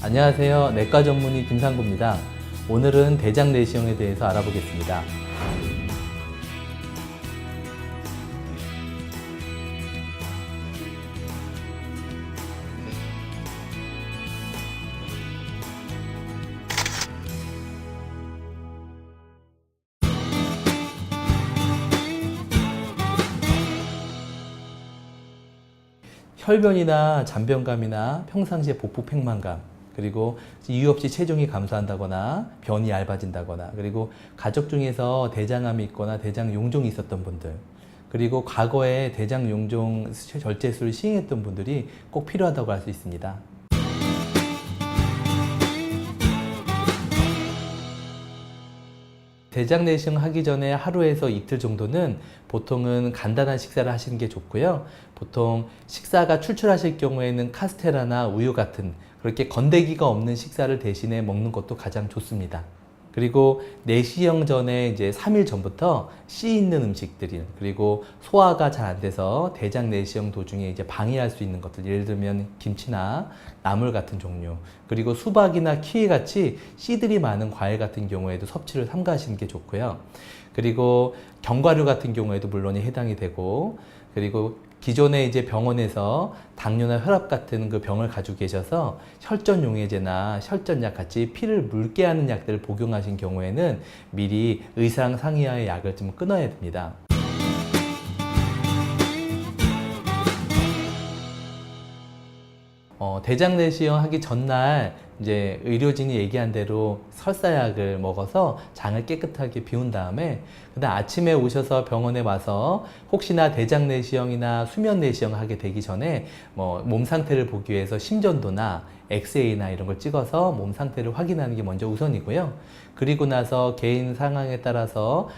안녕하세요. 내과 전문의 김상구입니다. 오늘은 대장 내시경에 대해서 알아보겠습니다. 혈변이나 잔변감이나 평상시에 복부 팽만감, 그리고 이유 없이 체중이 감소한다거나 변이 얇아진다거나, 그리고 가족 중에서 대장암이 있거나 대장 용종이 있었던 분들, 그리고 과거에 대장 용종 절제술을 시행했던 분들이 꼭 필요하다고 할 수 있습니다. 대장 내시경 하기 전에 하루에서 이틀 정도는 보통은 간단한 식사를 하시는 게 좋고요. 보통 식사가 출출하실 경우에는 카스테라나 우유 같은 그렇게 건더기가 없는 식사를 대신에 먹는 것도 가장 좋습니다. 그리고 내시경 전에 이제 3일 전부터 씨 있는 음식들이, 그리고 소화가 잘 안 돼서 대장 내시경 도중에 이제 방해할 수 있는 것들, 예를 들면 김치나 나물 같은 종류, 그리고 수박이나 키위 같이 씨들이 많은 과일 같은 경우에도 섭취를 삼가하시는 게 좋고요. 그리고 견과류 같은 경우에도 물론이 해당이 되고, 그리고 기존에 이제 병원에서 당뇨나 혈압 같은 그 병을 가지고 계셔서 혈전용해제나 혈전약 같이 피를 묽게 하는 약들을 복용하신 경우에는 미리 의사랑 상의하에 약을 좀 끊어야 됩니다. 대장 내시경 하기 전날 이제 의료진이 얘기한 대로 설사약을 먹어서 장을 깨끗하게 비운 다음에 그다음 아침에 오셔서 병원에 와서 혹시나 대장 내시경이나 수면 내시경 하게 되기 전에 몸 상태를 보기 위해서 심전도나 엑스레이나 이런 걸 찍어서 몸 상태를 확인하는 게 먼저 우선이고요. 그리고 나서 개인 상황에 따라서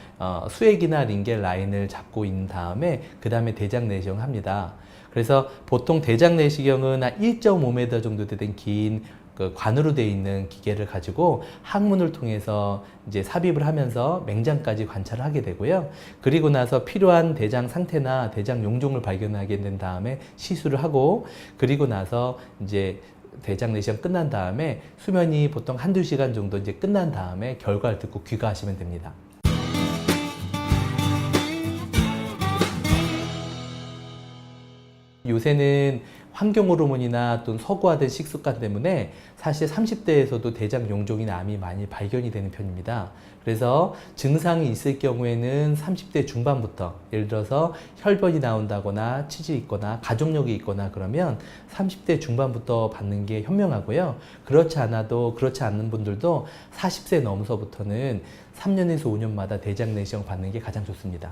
수액이나 링겔 라인을 잡고 있는 다음에 그 다음에 대장 내시경 합니다. 그래서 보통 대장 내시경은 한 1.5m 정도 된 긴 그 관으로 되어 있는 기계를 가지고 항문을 통해서 이제 삽입을 하면서 맹장까지 관찰을 하게 되고요. 그리고 나서 필요한 대장 상태나 대장 용종을 발견하게 된 다음에 시술을 하고, 그리고 나서 이제 대장 내시경 끝난 다음에 수면이 보통 한두 시간 정도 이제 끝난 다음에 결과를 듣고 귀가하시면 됩니다. 요새는 환경 호르몬이나 또는 서구화된 식습관 때문에 사실 30대에서도 대장 용종이나 암이 많이 발견이 되는 편입니다. 그래서 증상이 있을 경우에는 30대 중반부터, 예를 들어서 혈변이 나온다거나 치질이 있거나 가족력이 있거나 그러면 30대 중반부터 받는 게 현명하고요. 그렇지 않는 분들도 40세 넘어서부터는 3년에서 5년마다 대장 내시경 받는 게 가장 좋습니다.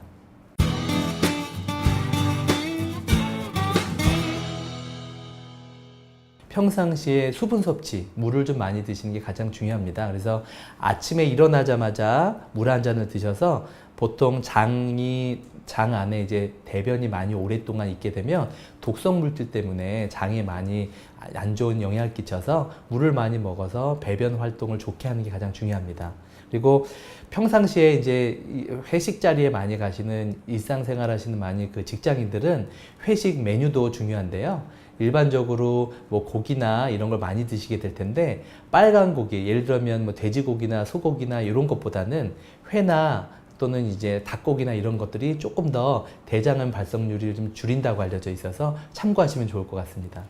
평상시에 수분 섭취, 물을 좀 많이 드시는 게 가장 중요합니다. 그래서 아침에 일어나자마자 물 한 잔을 드셔서 보통 장 안에 이제 대변이 많이 오랫동안 있게 되면 독성 물질 때문에 장에 많이 안 좋은 영향을 끼쳐서 물을 많이 먹어서 배변 활동을 좋게 하는 게 가장 중요합니다. 그리고 평상시에 이제 회식 자리에 많이 가시는 일상생활 하시는 많이 그 직장인들은 회식 메뉴도 중요한데요. 일반적으로 고기나 이런 걸 많이 드시게 될 텐데, 빨간 고기, 예를 들면 돼지고기나 소고기나 이런 것보다는 회나 또는 이제 닭고기나 이런 것들이 조금 더 대장암 발생률을 좀 줄인다고 알려져 있어서 참고하시면 좋을 것 같습니다.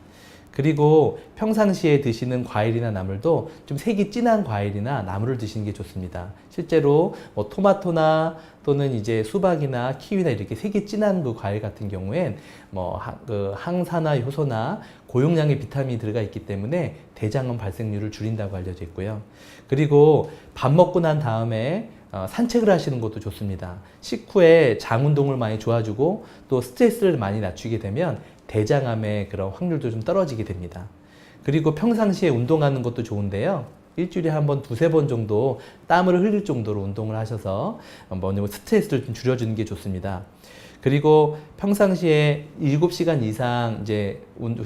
그리고 평상시에 드시는 과일이나 나물도 좀 색이 진한 과일이나 나물을 드시는 게 좋습니다. 실제로 토마토나 또는 이제 수박이나 키위나 이렇게 색이 진한 그 과일 같은 경우엔 항산화 효소나 고용량의 비타민이 들어가 있기 때문에 대장암 발생률을 줄인다고 알려져 있고요. 그리고 밥 먹고 난 다음에 산책을 하시는 것도 좋습니다. 식후에 장 운동을 많이 도와주고 또 스트레스를 많이 낮추게 되면 대장암의 그런 확률도 좀 떨어지게 됩니다. 그리고 평상시에 운동하는 것도 좋은데요. 일주일에 한 번, 두세 번 정도 땀을 흘릴 정도로 운동을 하셔서 스트레스를 좀 줄여주는 게 좋습니다. 그리고 평상시에 7시간 이상 이제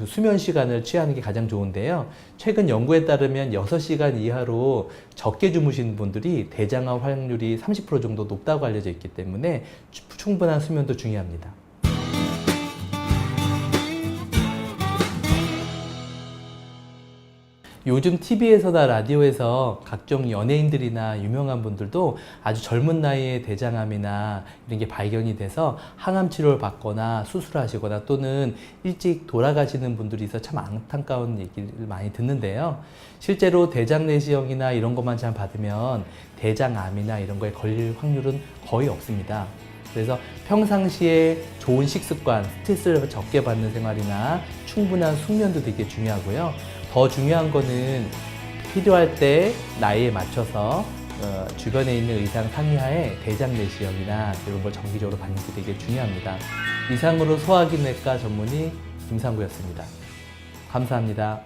수면 시간을 취하는 게 가장 좋은데요. 최근 연구에 따르면 6시간 이하로 적게 주무시는 분들이 대장암 확률이 30% 정도 높다고 알려져 있기 때문에 충분한 수면도 중요합니다. 요즘 TV에서나 라디오에서 각종 연예인들이나 유명한 분들도 아주 젊은 나이에 대장암이나 이런 게 발견이 돼서 항암 치료를 받거나 수술하시거나 또는 일찍 돌아가시는 분들이 있어 참 안타까운 얘기를 많이 듣는데요. 실제로 대장 내시경이나 이런 것만 잘 받으면 대장암이나 이런 거에 걸릴 확률은 거의 없습니다. 그래서 평상시에 좋은 식습관, 스트레스를 적게 받는 생활이나 충분한 숙면도 되게 중요하고요. 더 중요한 거는 필요할 때 나이에 맞춰서 주변에 있는 의사랑 상의하에 대장 내시경이나 이런 걸 정기적으로 받는 게 되게 중요합니다. 이상으로 소화기내과 전문의 김상구였습니다. 감사합니다.